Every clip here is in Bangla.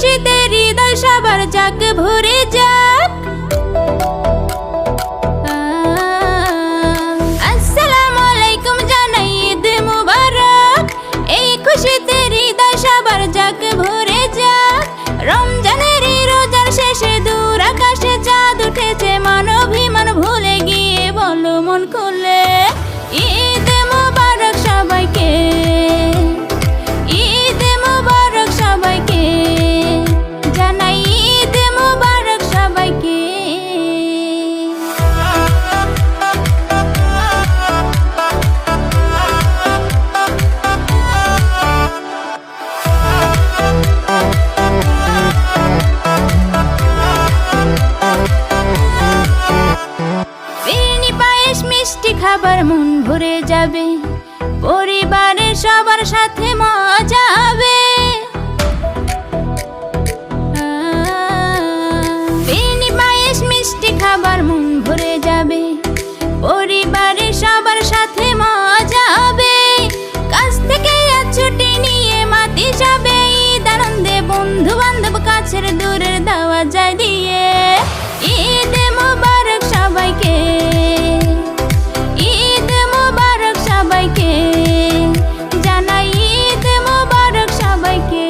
খুশিতে হৃদয় সবার যাক ভরে যাক। আসসালামু আলাইকুম জানাই ঈদ মুবারক। এই খুশিতে হৃদয় সবার যাক ভরে যাক। রমজানের এই রোজার শেষে দূর আকাশে চাঁদ উঠেছে, মান অভিমান ভুলে গিয়ে বলো মন খুলে ঈদ মুবারক সবাইকে, ঈদ মুবারক সবাইকে, জানাই ঈদ মুবারক সবাইকে। বিরিয়ানি পায়েস মিষ্টি খাবার মন ভরে যাবে, পরিবারের সবার সাথে মজা হবে। বিরিয়ানি পায়েস মিষ্টি খাবার মন ভরে যাবে, পরিবারের সবার সাথে মজা হবে। কাছ থেকে আজ ছুটি নিয়ে মাতি যাবে ঈদ আনন্দে, বন্ধু বান্ধব কাছের দূরের দাওয়াত যায় দিয়ে। ঈদ মুবারক সবাইকে, ঈদ মুবারক সবাইকে, জানাই ঈদ মুবারক সবাইকে।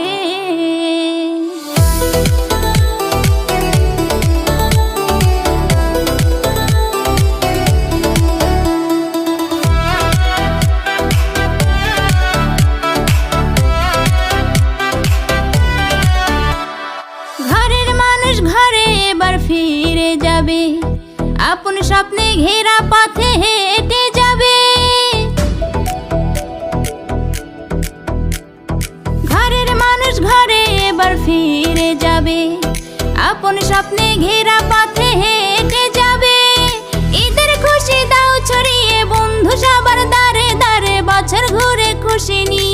ঘরের মানুষ ঘরে এবার ফিরে যাবে, আপন স্বপ্নে ঘেরা পথে হেঁটে যাবে। ঘরের মানুষ ঘরে এবার ফিরে যাবে, আপন স্বপ্নে ঘেরা পথে হেঁটে যাবে। ঈদের খুশি দাও ছড়িয়ে বন্ধু সবার দারে দারে, বছর ঘুরে খুশি নিয়ে